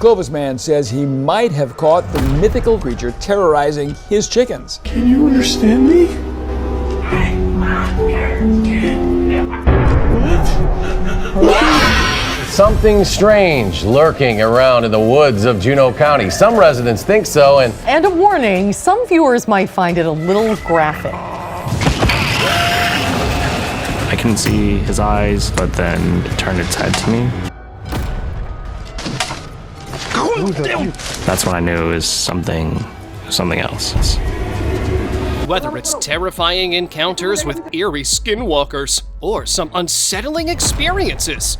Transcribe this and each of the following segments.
Clovis man says he might have caught the mythical creature terrorizing his chickens. Can you understand me? What? Something strange lurking around in the woods of Juneau County. Some residents think so, And a warning, some viewers might find it a little graphic. I couldn't see his eyes, but then it turned its head to me. That's when I knew it was something else. Whether it's terrifying encounters with eerie skinwalkers or some unsettling experiences,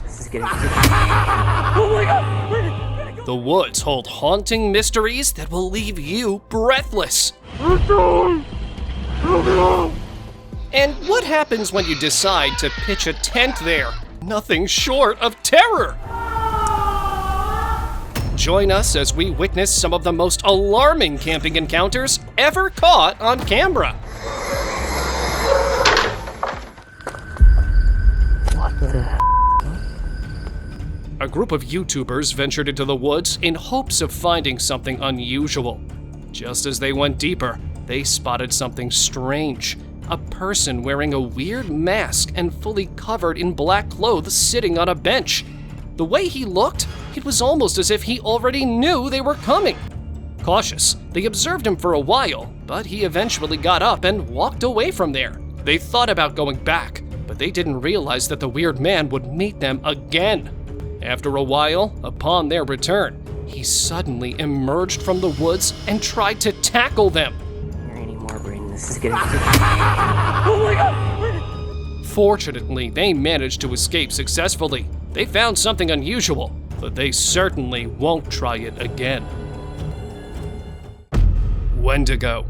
the woods hold haunting mysteries that will leave you breathless. And what happens when you decide to pitch a tent there? Nothing short of terror. Join us as we witness some of the most alarming camping encounters ever caught on camera. What the A group of YouTubers ventured into the woods in hopes of finding something unusual. Just as they went deeper, they spotted something strange. A person wearing a weird mask and fully covered in black clothes sitting on a bench. The way he looked, it was almost as if he already knew they were coming. Cautious, they observed him for a while, but he eventually got up and walked away from there. They thought about going back, but they didn't realize that the weird man would meet them again. After a while, upon their return, he suddenly emerged from the woods and tried to tackle them. This is getting Fortunately, they managed to escape successfully. They found something unusual, but they certainly won't try it again. Wendigo.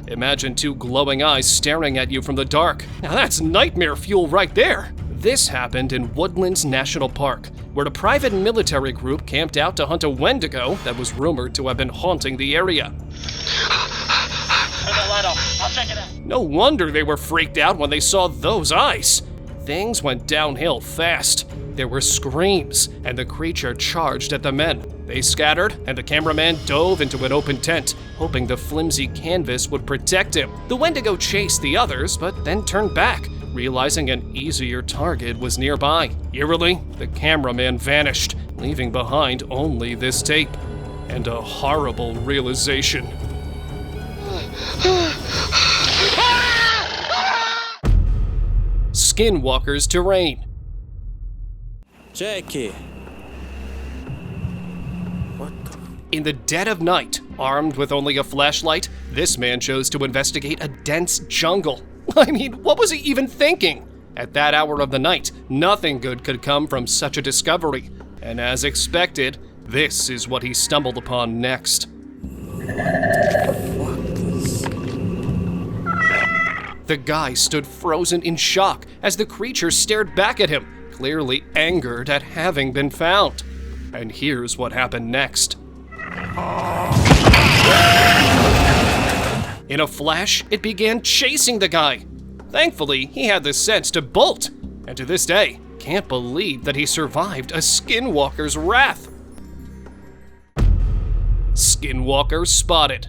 Imagine two glowing eyes staring at you from the dark. Now that's nightmare fuel right there. This happened in Woodlands National Park, where a private military group camped out to hunt a Wendigo that was rumored to have been haunting the area. No wonder they were freaked out when they saw those eyes. Things went downhill fast. There were screams, and the creature charged at the men. They scattered, and the cameraman dove into an open tent, hoping the flimsy canvas would protect him. The Wendigo chased the others, but then turned back, realizing an easier target was nearby. Eerily, the cameraman vanished, leaving behind only this tape, and a horrible realization. Skinwalker's terrain. Jackie. What the? In the dead of night, armed with only a flashlight, this man chose to investigate a dense jungle. I mean, what was he even thinking? At that hour of the night, nothing good could come from such a discovery. And as expected, this is what he stumbled upon next. The guy stood frozen in shock as the creature stared back at him, clearly angered at having been found. And here's what happened next. In a flash, it began chasing the guy. Thankfully, he had the sense to bolt, and to this day, can't believe that he survived a Skinwalker's wrath. Skinwalker spotted.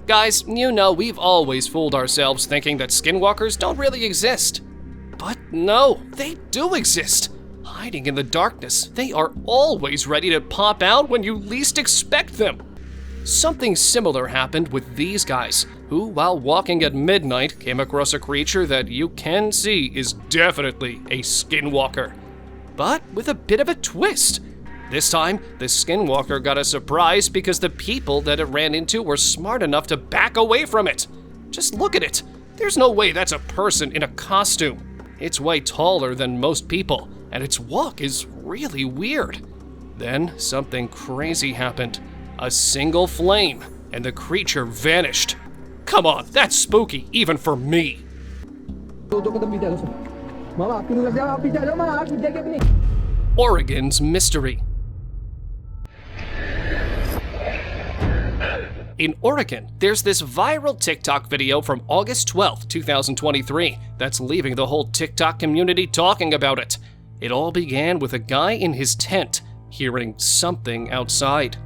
Guys, you know we've always fooled ourselves thinking that skinwalkers don't really exist. But no, they do exist. Hiding in the darkness, they are always ready to pop out when you least expect them. Something similar happened with these guys, who, while walking at midnight, came across a creature that you can see is definitely a skinwalker. But with a bit of a twist. This time, the Skinwalker got a surprise because the people that it ran into were smart enough to back away from it. Just look at it. There's no way that's a person in a costume. It's way taller than most people, and its walk is really weird. Then something crazy happened. A single flame, and the creature vanished. Come on, that's spooky, even for me. Oregon's mystery. In Oregon, there's this viral TikTok video from August 12, 2023, that's leaving the whole TikTok community talking about it. It all began with a guy in his tent hearing something outside.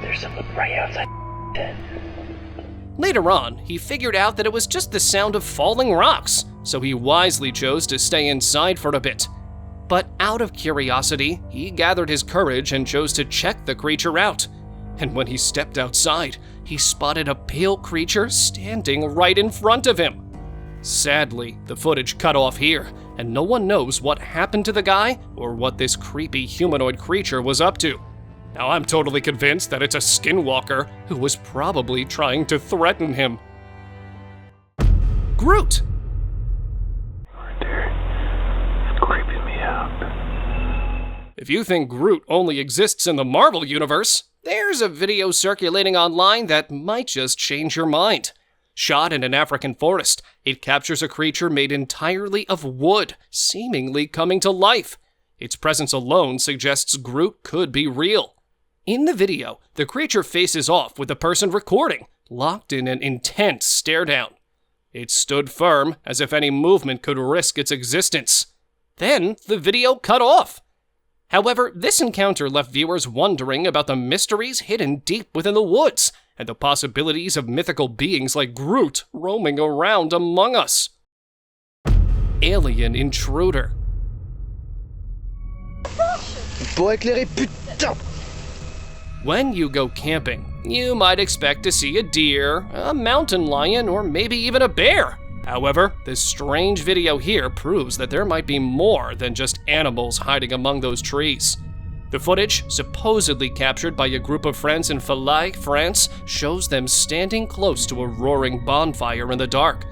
There's someone right outside the tent. Later on, he figured out that it was just the sound of falling rocks, so he wisely chose to stay inside for a bit. But out of curiosity, he gathered his courage and chose to check the creature out. And when he stepped outside, he spotted a pale creature standing right in front of him. Sadly, the footage cut off here, and no one knows what happened to the guy or what this creepy humanoid creature was up to. Now I'm totally convinced that it's a Skinwalker who was probably trying to threaten him. Groot! It's creeping me out. If you think Groot only exists in the Marvel Universe, there's a video circulating online that might just change your mind. Shot in an African forest, it captures a creature made entirely of wood, seemingly coming to life. Its presence alone suggests Groot could be real. In the video, the creature faces off with the person recording, locked in an intense stare-down. It stood firm, as if any movement could risk its existence. Then, the video cut off. However, this encounter left viewers wondering about the mysteries hidden deep within the woods, and the possibilities of mythical beings like Groot roaming around among us. Alien Intruder. Pour éclairer, putain! When you go camping, you might expect to see a deer, a mountain lion, or maybe even a bear. However, this strange video here proves that there might be more than just animals hiding among those trees. The footage, supposedly captured by a group of friends in Falais, France, shows them standing close to a roaring bonfire in the dark.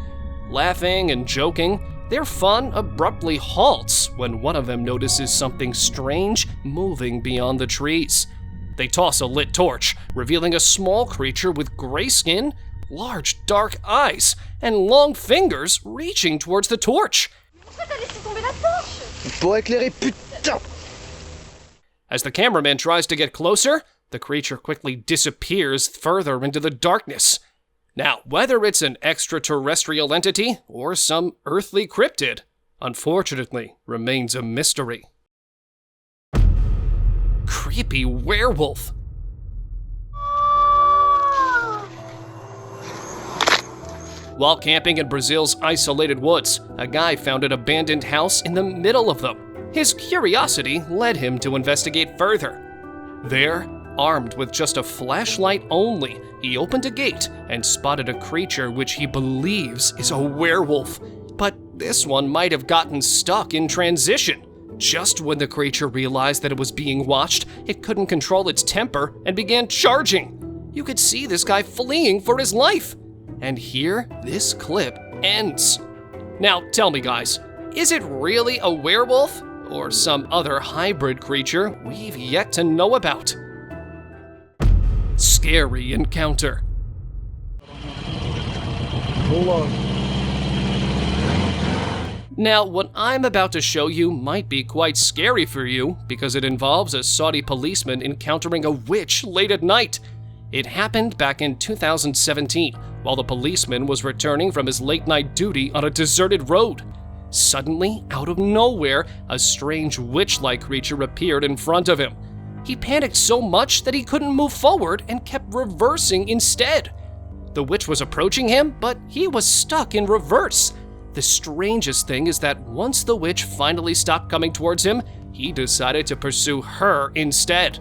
Laughing and joking, their fun abruptly halts when one of them notices something strange moving beyond the trees. They toss a lit torch, revealing a small creature with gray skin, large dark eyes, and long fingers reaching towards the torch. Pour éclairer, putain! As the cameraman tries to get closer, the creature quickly disappears further into the darkness. Now, whether it's an extraterrestrial entity or some earthly cryptid, unfortunately, remains a mystery. Creepy werewolf. While camping in Brazil's isolated woods, a guy found an abandoned house in the middle of them. His curiosity led him to investigate further. There, armed with just a flashlight only, he opened a gate and spotted a creature which he believes is a werewolf. But this one might have gotten stuck in transition. Just when the creature realized that it was being watched, it couldn't control its temper and began charging. You could see this guy fleeing for his life. And here, this clip ends. Now, tell me guys, is it really a werewolf? Or some other hybrid creature we've yet to know about? Scary encounter. Hold on. Now, what I'm about to show you might be quite scary for you because it involves a Saudi policeman encountering a witch late at night. It happened back in 2017 while the policeman was returning from his late-night duty on a deserted road. Suddenly, out of nowhere, a strange witch-like creature appeared in front of him. He panicked so much that he couldn't move forward and kept reversing instead. The witch was approaching him, but he was stuck in reverse. The strangest thing is that once the witch finally stopped coming towards him, he decided to pursue her instead.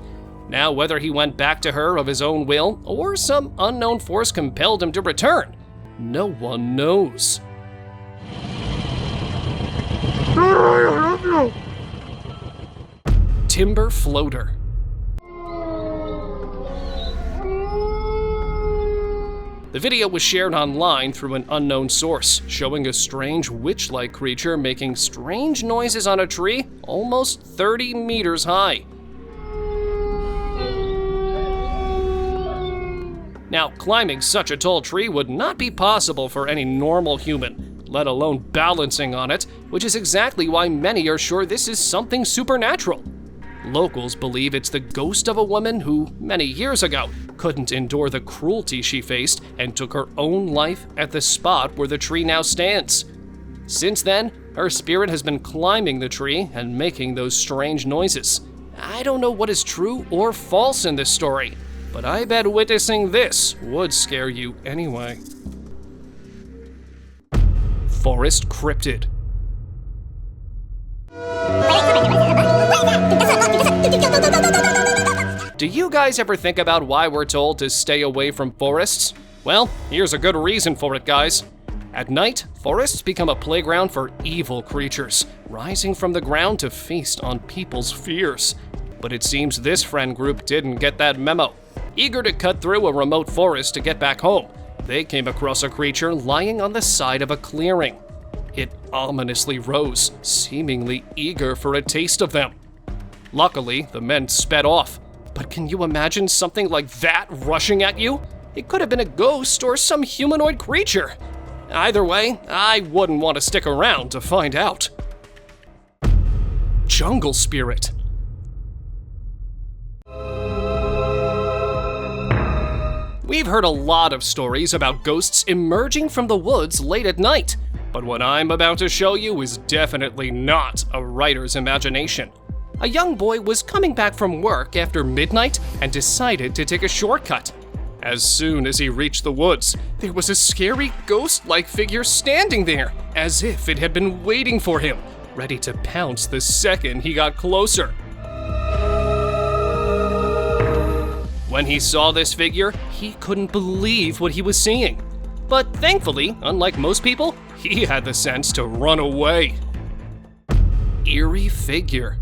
Now, whether he went back to her of his own will or some unknown force compelled him to return, no one knows. Timber floater. The video was shared online through an unknown source, showing a strange witch-like creature making strange noises on a tree almost 30 meters high. Now, climbing such a tall tree would not be possible for any normal human, let alone balancing on it, which is exactly why many are sure this is something supernatural. Locals believe it's the ghost of a woman who, many years ago, couldn't endure the cruelty she faced and took her own life at the spot where the tree now stands. Since then, her spirit has been climbing the tree and making those strange noises. I don't know what is true or false in this story, but I bet witnessing this would scare you anyway. Forest cryptid. Do you guys ever think about why we're told to stay away from forests? Well, here's a good reason for it, guys. At night, forests become a playground for evil creatures, rising from the ground to feast on people's fears. But it seems this friend group didn't get that memo. Eager to cut through a remote forest to get back home, they came across a creature lying on the side of a clearing. It ominously rose, seemingly eager for a taste of them. Luckily, the men sped off. But can you imagine something like that rushing at you? It could have been a ghost or some humanoid creature. Either way, I wouldn't want to stick around to find out. Jungle spirit. We've heard a lot of stories about ghosts emerging from the woods late at night, but what I'm about to show you is definitely not a writer's imagination. A young boy was coming back from work after midnight and decided to take a shortcut. As soon as he reached the woods, there was a scary ghost-like figure standing there, as if it had been waiting for him, ready to pounce the second he got closer. When he saw this figure, he couldn't believe what he was seeing. But thankfully, unlike most people, he had the sense to run away. Eerie figure.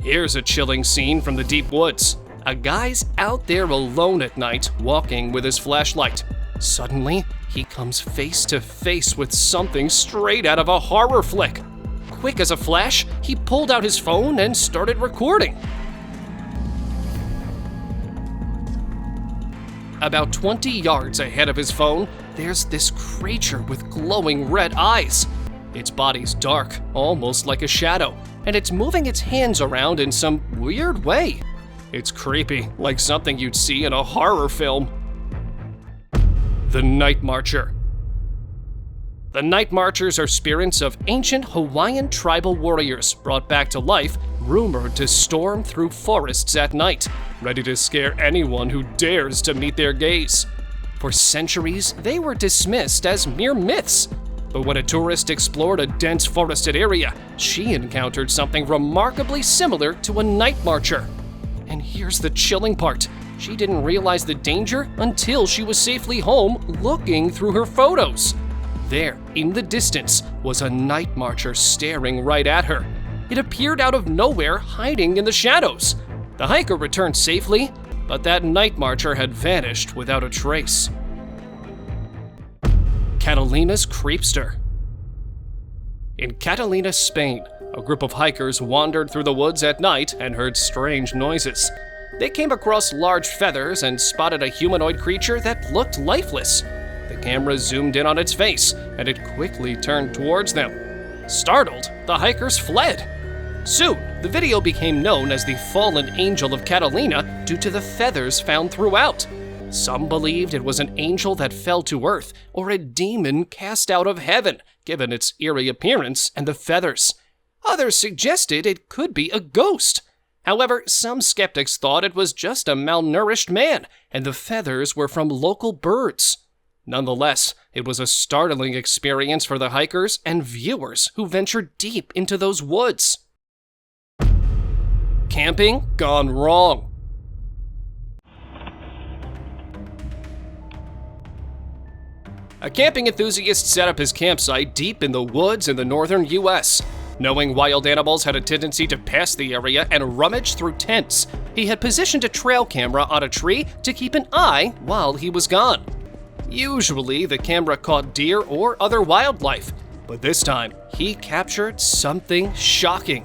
Here's a chilling scene from the deep woods. A guy's out there alone at night, walking with his flashlight. Suddenly, he comes face to face with something straight out of a horror flick. Quick as a flash, he pulled out his phone and started recording. About 20 yards ahead of his phone, there's this creature with glowing red eyes. Its body's dark, almost like a shadow, and it's moving its hands around in some weird way. It's creepy, like something you'd see in a horror film. The Night Marcher. The Night Marchers are spirits of ancient Hawaiian tribal warriors brought back to life, rumored to storm through forests at night, ready to scare anyone who dares to meet their gaze. For centuries, they were dismissed as mere myths. But when a tourist explored a dense forested area, she encountered something remarkably similar to a night marcher. And here's the chilling part. She didn't realize the danger until she was safely home looking through her photos. There, in the distance, was a night marcher staring right at her. It appeared out of nowhere, hiding in the shadows. The hiker returned safely, but that night marcher had vanished without a trace. Catalina's Creepster. In Catalina, Spain, a group of hikers wandered through the woods at night and heard strange noises. They came across large feathers and spotted a humanoid creature that looked lifeless. The camera zoomed in on its face, and it quickly turned towards them. Startled, the hikers fled. Soon, the video became known as the fallen angel of Catalina due to the feathers found throughout. Some believed it was an angel that fell to earth, or a demon cast out of heaven, given its eerie appearance and the feathers. Others suggested it could be a ghost. However, some skeptics thought it was just a malnourished man, and the feathers were from local birds. Nonetheless, it was a startling experience for the hikers and viewers who ventured deep into those woods. Camping gone wrong. A camping enthusiast set up his campsite deep in the woods in the northern US. Knowing wild animals had a tendency to pass the area and rummage through tents, he had positioned a trail camera on a tree to keep an eye while he was gone. Usually, the camera caught deer or other wildlife, but this time, he captured something shocking.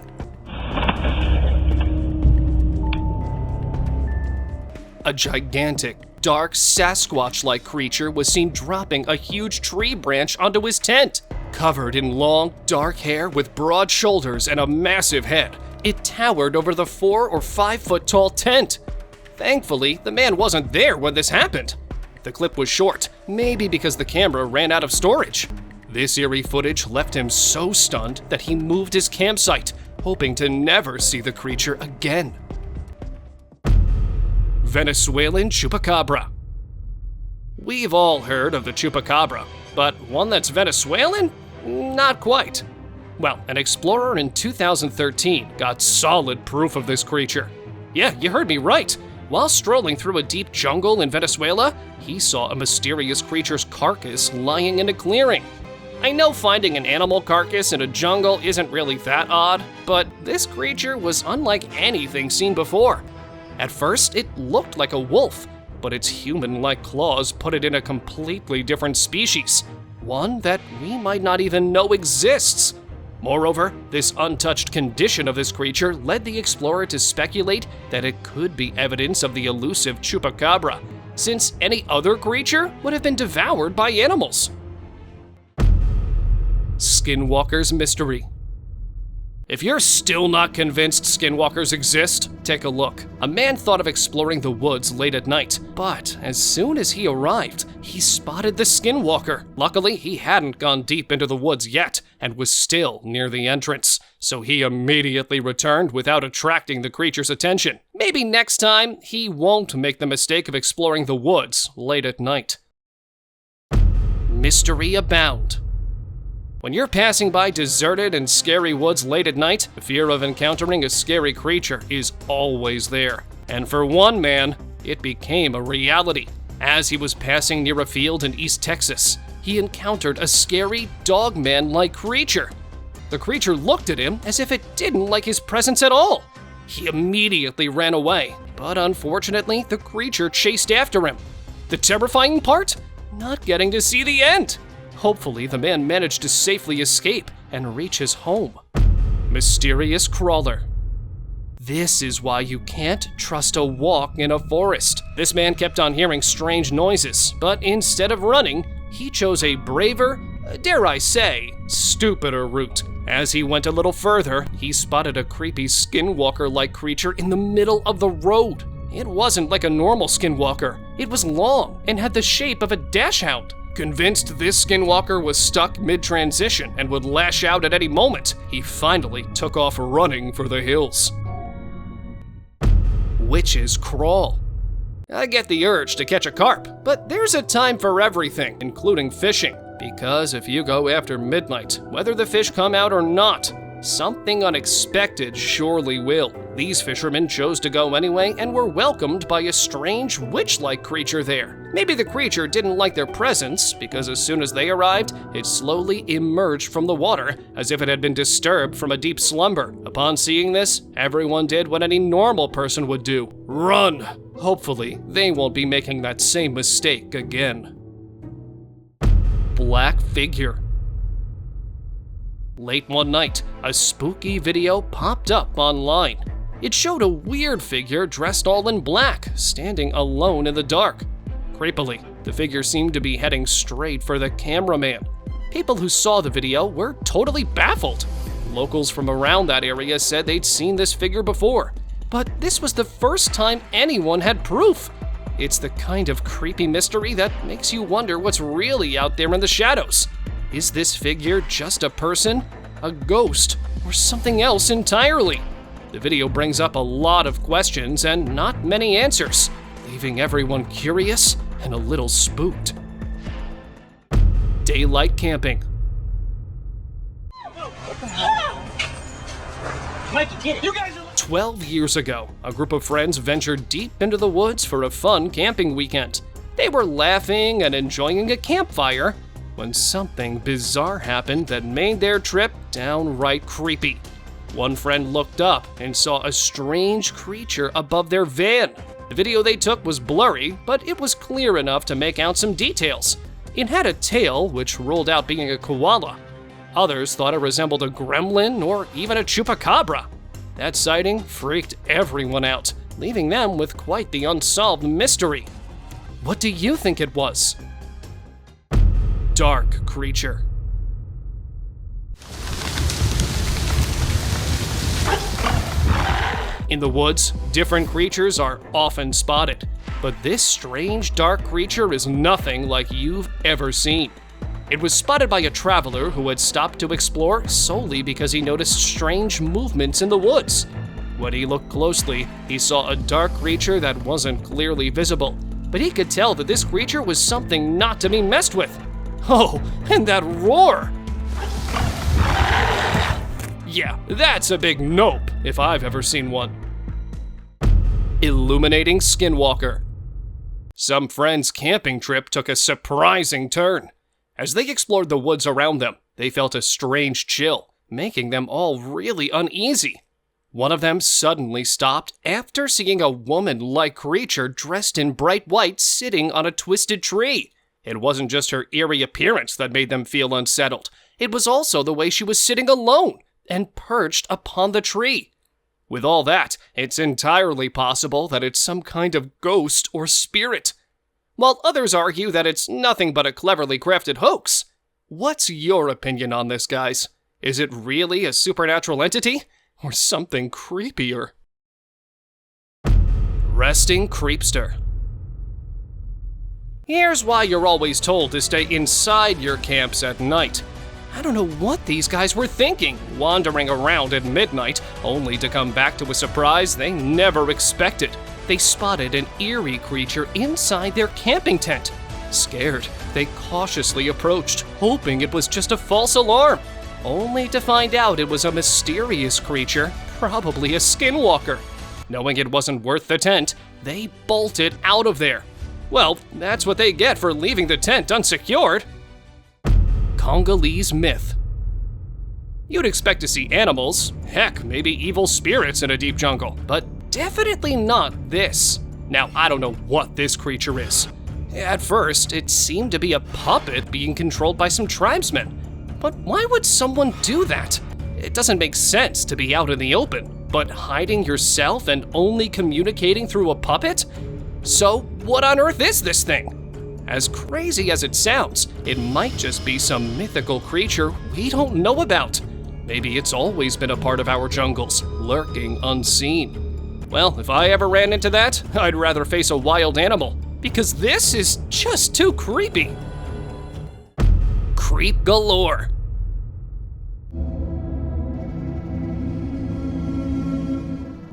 A gigantic, dark Sasquatch-like creature was seen dropping a huge tree branch onto his tent. Covered in long, dark hair with broad shoulders and a massive head, it towered over the 4 or 5 foot tall tent. Thankfully, the man wasn't there when this happened. The clip was short, maybe because the camera ran out of storage. This eerie footage left him so stunned that he moved his campsite, hoping to never see the creature again. Venezuelan chupacabra. We've all heard of the chupacabra, but one that's Venezuelan? Not quite. Well, an explorer in 2013 got solid proof of this creature. Yeah, you heard me right. While strolling through a deep jungle in Venezuela, he saw a mysterious creature's carcass lying in a clearing. I know finding an animal carcass in a jungle isn't really that odd, but this creature was unlike anything seen before. At first, it looked like a wolf, but its human-like claws put it in a completely different species, one that we might not even know exists. Moreover, this untouched condition of this creature led the explorer to speculate that it could be evidence of the elusive chupacabra, since any other creature would have been devoured by animals. Skinwalker's mystery. If you're still not convinced skinwalkers exist, take a look. A man thought of exploring the woods late at night, but as soon as he arrived, he spotted the skinwalker. Luckily, he hadn't gone deep into the woods yet and was still near the entrance, so he immediately returned without attracting the creature's attention. Maybe next time, he won't make the mistake of exploring the woods late at night. Mystery abound. When you're passing by deserted and scary woods late at night, the fear of encountering a scary creature is always there. And for one man, it became a reality. As he was passing near a field in East Texas, he encountered a scary dogman-like creature. The creature looked at him as if it didn't like his presence at all. He immediately ran away, but unfortunately, the creature chased after him. The terrifying part? Not getting to see the end. Hopefully, the man managed to safely escape and reach his home. Mysterious crawler. This is why you can't trust a walk in a forest. This man kept on hearing strange noises, but instead of running, he chose a braver, dare I say, stupider route. As he went a little further, he spotted a creepy skinwalker-like creature in the middle of the road. It wasn't like a normal skinwalker. It was long and had the shape of a dachshund. Convinced this skinwalker was stuck mid-transition and would lash out at any moment, he finally took off running for the hills. Witches crawl. I get the urge to catch a carp, but there's a time for everything, including fishing. Because if you go after midnight, whether the fish come out or not, something unexpected surely will. These fishermen chose to go anyway and were welcomed by a strange witch-like creature there. Maybe the creature didn't like their presence because as soon as they arrived, it slowly emerged from the water as if it had been disturbed from a deep slumber. Upon seeing this, everyone did what any normal person would do: run! Hopefully, they won't be making that same mistake again. Black figure. Late one night, a spooky video popped up online. It showed a weird figure dressed all in black, standing alone in the dark. Creepily, the figure seemed to be heading straight for the cameraman. People who saw the video were totally baffled. Locals from around that area said they'd seen this figure before, but this was the first time anyone had proof. It's the kind of creepy mystery that makes you wonder what's really out there in the shadows. Is this figure just a person, a ghost, or something else entirely? The video brings up a lot of questions and not many answers, leaving everyone curious and a little spooked. Daylight camping. Mikey, get it! 12 years ago, a group of friends ventured deep into the woods for a fun camping weekend. They were laughing and enjoying a campfire when something bizarre happened that made their trip downright creepy. One friend looked up and saw a strange creature above their van. The video they took was blurry, but it was clear enough to make out some details. It had a tail, which ruled out being a koala. Others thought it resembled a gremlin or even a chupacabra. That sighting freaked everyone out, leaving them with quite the unsolved mystery. What do you think it was? Dark creature. In the woods, different creatures are often spotted, but this strange dark creature is nothing like you've ever seen. It was spotted by a traveler who had stopped to explore solely because he noticed strange movements in the woods. When he looked closely, he saw a dark creature that wasn't clearly visible, but he could tell that this creature was something not to be messed with. Oh, and that roar! Yeah, that's a big nope, if I've ever seen one. Illuminating Skinwalker. Some friends' camping trip took a surprising turn. As they explored the woods around them, they felt a strange chill, making them all really uneasy. One of them suddenly stopped after seeing a woman-like creature dressed in bright white sitting on a twisted tree. It wasn't just her eerie appearance that made them feel unsettled. It was also the way she was sitting alone and perched upon the tree. With all that, it's entirely possible that it's some kind of ghost or spirit, while others argue that it's nothing but a cleverly crafted hoax. What's your opinion on this, guys? Is it really a supernatural entity, or something creepier? Resting Creepster. Here's why you're always told to stay inside your camps at night. I don't know what these guys were thinking, wandering around at midnight, only to come back to a surprise they never expected. They spotted an eerie creature inside their camping tent. Scared, they cautiously approached, hoping it was just a false alarm, only to find out it was a mysterious creature, probably a skinwalker. Knowing it wasn't worth the tent, they bolted out of there. Well, that's what they get for leaving the tent unsecured. Congolese myth. You'd expect to see animals, heck, maybe evil spirits in a deep jungle, but definitely not this. Now, I don't know what this creature is. At first, it seemed to be a puppet being controlled by some tribesmen. But why would someone do that? It doesn't make sense to be out in the open, but hiding yourself and only communicating through a puppet? So, what on earth is this thing? As crazy as it sounds, it might just be some mythical creature we don't know about. Maybe it's always been a part of our jungles, lurking unseen. Well, if I ever ran into that, I'd rather face a wild animal, because this is just too creepy. Creep galore.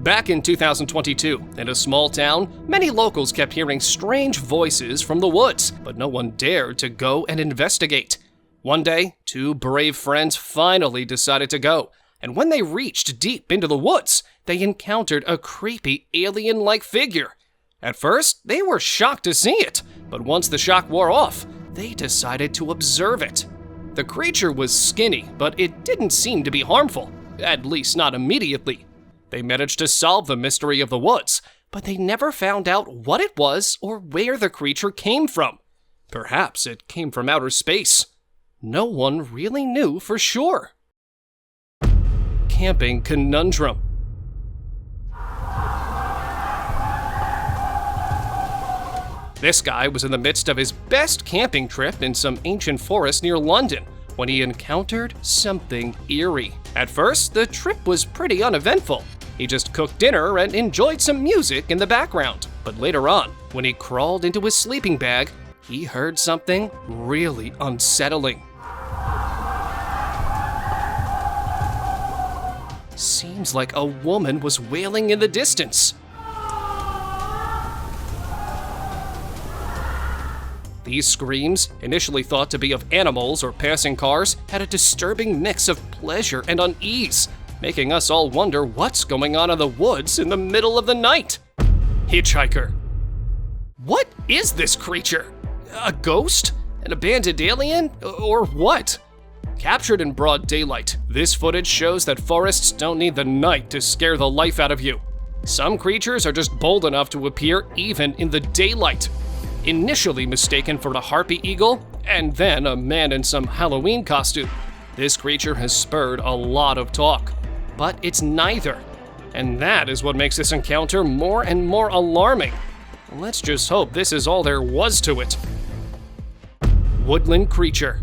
Back in 2022, in a small town, many locals kept hearing strange voices from the woods, but no one dared to go and investigate. One day, two brave friends finally decided to go, and when they reached deep into the woods, they encountered a creepy alien-like figure. At first, they were shocked to see it, but once the shock wore off, they decided to observe it. The creature was skinny, but it didn't seem to be harmful, at least not immediately. They managed to solve the mystery of the woods, but they never found out what it was or where the creature came from. Perhaps it came from outer space. No one really knew for sure. Camping conundrum. This guy was in the midst of his best camping trip in some ancient forest near London when he encountered something eerie. At first, the trip was pretty uneventful. He just cooked dinner and enjoyed some music in the background. But later on, when he crawled into his sleeping bag, he heard something really unsettling. Seems like a woman was wailing in the distance. These screams, initially thought to be of animals or passing cars, had a disturbing mix of pleasure and unease, making us all wonder what's going on in the woods in the middle of the night. Hitchhiker. What is this creature? A ghost? An abandoned alien? Or what? Captured in broad daylight, this footage shows that forests don't need the night to scare the life out of you. Some creatures are just bold enough to appear even in the daylight. Initially mistaken for a harpy eagle, and then a man in some Halloween costume, this creature has spurred a lot of talk. But it's neither. And that is what makes this encounter more and more alarming. Let's just hope this is all there was to it. Woodland creature.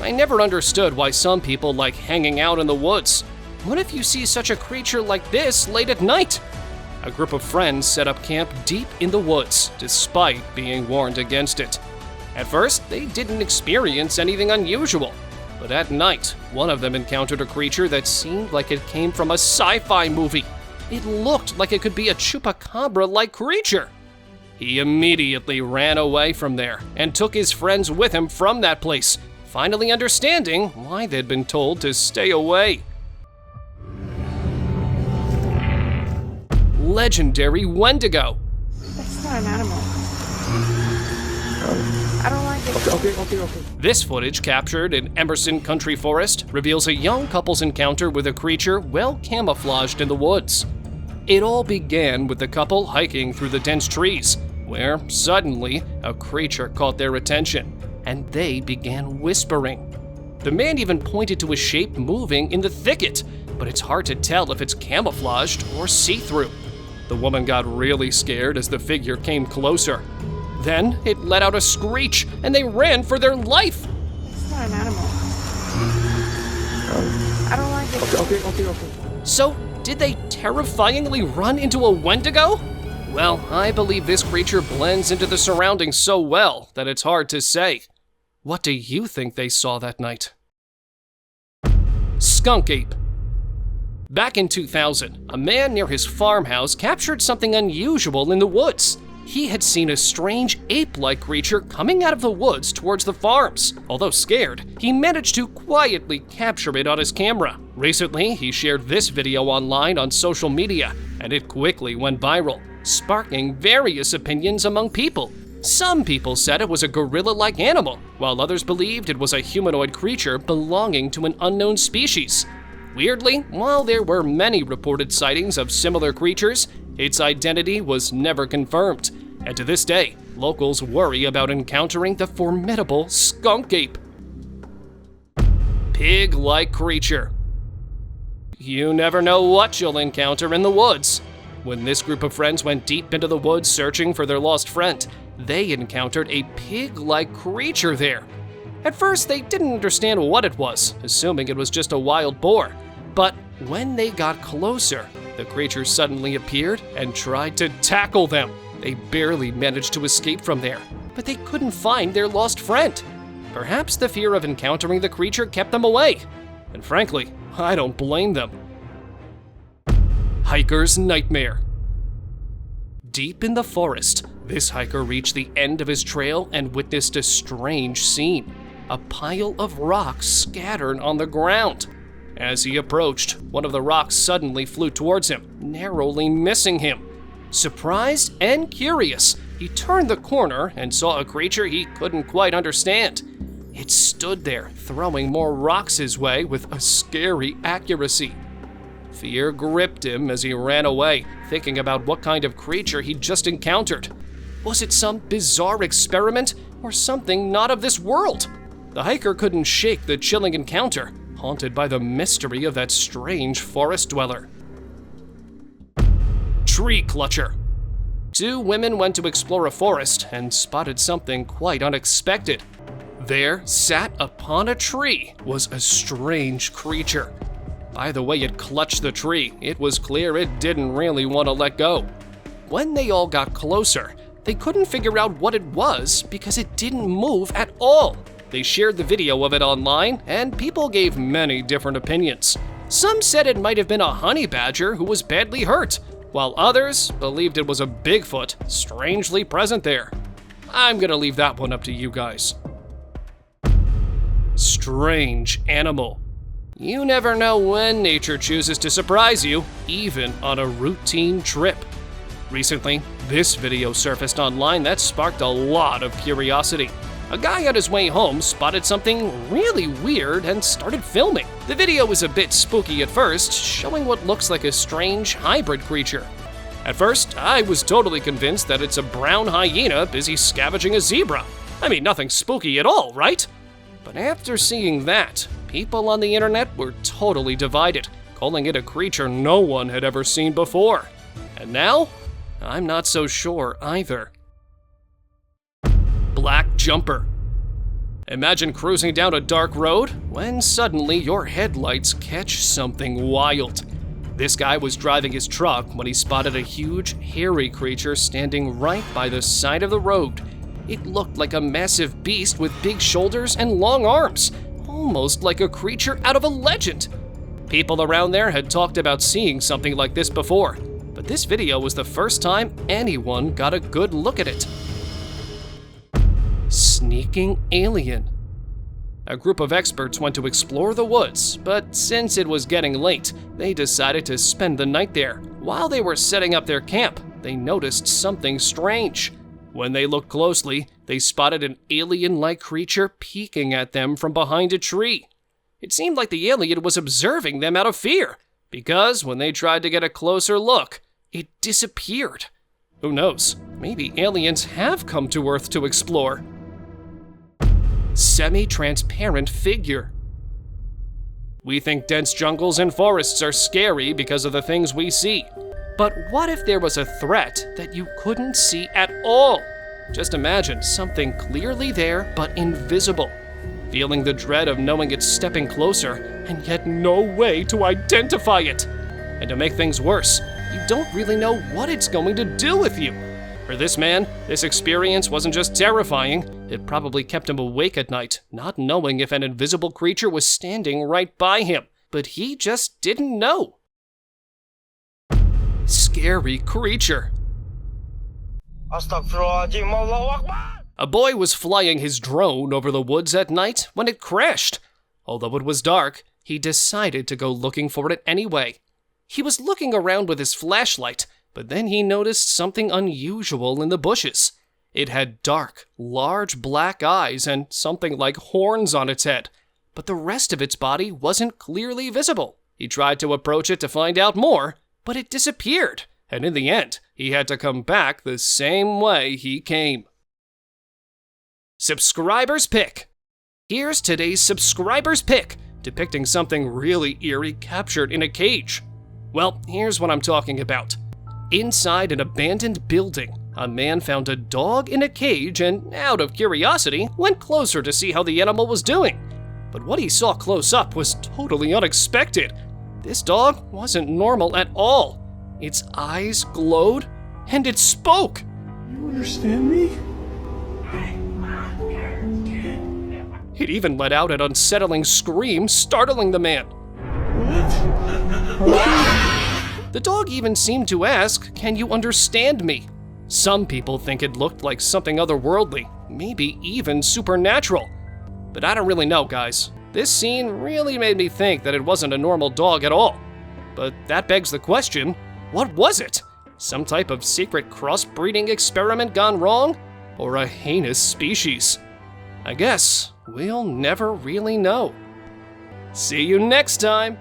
I never understood why some people like hanging out in the woods. what if you see such a creature like this late at night? A group of friends set up camp deep in the woods, despite being warned against it. At first, they didn't experience anything unusual, but at night, one of them encountered a creature that seemed like it came from a sci-fi movie. It looked like it could be a chupacabra-like creature. He immediately ran away from there and took his friends with him from that place, finally understanding why they'd been told to stay away. Legendary Wendigo. That's not an animal. I don't like it. Okay. This footage, captured in Emerson Country Forest, reveals a young couple's encounter with a creature well camouflaged in the woods. It all began with the couple hiking through the dense trees, where suddenly a creature caught their attention, and they began whispering. The man even pointed to a shape moving in the thicket, but it's hard to tell if it's camouflaged or see-through. The woman got really scared as the figure came closer. Then it let out a screech, and they ran for their life. It's not an animal. I don't like it. Okay. So, did they terrifyingly run into a Wendigo? Well, I believe this creature blends into the surroundings so well that it's hard to say. What do you think they saw that night? Skunk ape. Back in 2000, a man near his farmhouse captured something unusual in the woods. He had seen a strange ape-like creature coming out of the woods towards the farms. Although scared, he managed to quietly capture it on his camera. Recently, he shared this video online on social media, and it quickly went viral, sparking various opinions among people. Some people said it was a gorilla-like animal, while others believed it was a humanoid creature belonging to an unknown species. Weirdly, while there were many reported sightings of similar creatures, its identity was never confirmed, and to this day, locals worry about encountering the formidable skunk ape. Pig-like creature. You never know what you'll encounter in the woods. When this group of friends went deep into the woods searching for their lost friend, they encountered a pig-like creature there. At first, they didn't understand what it was, assuming it was just a wild boar. But when they got closer, the creature suddenly appeared and tried to tackle them. They barely managed to escape from there, but they couldn't find their lost friend. Perhaps the fear of encountering the creature kept them away. And frankly, I don't blame them. Hiker's nightmare. Deep in the forest, this hiker reached the end of his trail and witnessed a strange scene. A pile of rocks scattered on the ground. As he approached, one of the rocks suddenly flew towards him, narrowly missing him. Surprised and curious, he turned the corner and saw a creature he couldn't quite understand. It stood there, throwing more rocks his way with a scary accuracy. Fear gripped him as he ran away, thinking about what kind of creature he'd just encountered. Was it some bizarre experiment or something not of this world? The hiker couldn't shake the chilling encounter, haunted by the mystery of that strange forest dweller. Tree clutcher. Two women went to explore a forest and spotted something quite unexpected. There, sat upon a tree, was a strange creature. By the way it clutched the tree, it was clear it didn't really want to let go. When they all got closer, they couldn't figure out what it was because it didn't move at all. They shared the video of it online, and people gave many different opinions. Some said it might have been a honey badger who was badly hurt, while others believed it was a Bigfoot strangely present there. I'm gonna leave that one up to you guys. Strange animal. You never know when nature chooses to surprise you, even on a routine trip. Recently, this video surfaced online that sparked a lot of curiosity. A guy on his way home spotted something really weird and started filming. The video was a bit spooky at first, showing what looks like a strange hybrid creature. At first, I was totally convinced that it's a brown hyena busy scavenging a zebra. I mean, nothing spooky at all, right? But after seeing that, people on the internet were totally divided, calling it a creature no one had ever seen before. And now, I'm not so sure either. Black jumper. Imagine cruising down a dark road when suddenly your headlights catch something wild. This guy was driving his truck when he spotted a huge, hairy creature standing right by the side of the road. It looked like a massive beast with big shoulders and long arms, almost like a creature out of a legend. People around there had talked about seeing something like this before, but this video was the first time anyone got a good look at it. Sneaking alien. A group of experts went to explore the woods, but since it was getting late, they decided to spend the night there. While they were setting up their camp, they noticed something strange. When they looked closely, they spotted an alien-like creature peeking at them from behind a tree. It seemed like the alien was observing them out of fear, because when they tried to get a closer look, it disappeared. Who knows? Maybe aliens have come to Earth to explore. Semi-transparent figure. We think dense jungles and forests are scary because of the things we see. But what if there was a threat that you couldn't see at all? Just imagine something clearly there but invisible. Feeling the dread of knowing it's stepping closer and yet no way to identify it. And to make things worse, you don't really know what it's going to do with you. For this man, this experience wasn't just terrifying, it probably kept him awake at night, not knowing if an invisible creature was standing right by him. But he just didn't know. Scary creature. A boy was flying his drone over the woods at night when it crashed. Although it was dark, he decided to go looking for it anyway. He was looking around with his flashlight, but then he noticed something unusual in the bushes. It had dark, large black eyes and something like horns on its head, but the rest of its body wasn't clearly visible. He tried to approach it to find out more, but it disappeared, and in the end, he had to come back the same way he came. Subscriber's Pick. Here's today's Subscriber's Pick, depicting something really eerie captured in a cage. Well, here's what I'm talking about. Inside an abandoned building, a man found a dog in a cage and, out of curiosity, went closer to see how the animal was doing. But what he saw close up was totally unexpected. This dog wasn't normal at all. Its eyes glowed, and it spoke. You understand me? It even let out an unsettling scream, startling the man. The dog even seemed to ask, "Can you understand me?" Some people think it looked like something otherworldly, maybe even supernatural. But I don't really know, guys. This scene really made me think that it wasn't a normal dog at all. But that begs the question, what was it? Some type of secret crossbreeding experiment gone wrong? Or a heinous species? I guess we'll never really know. See you next time!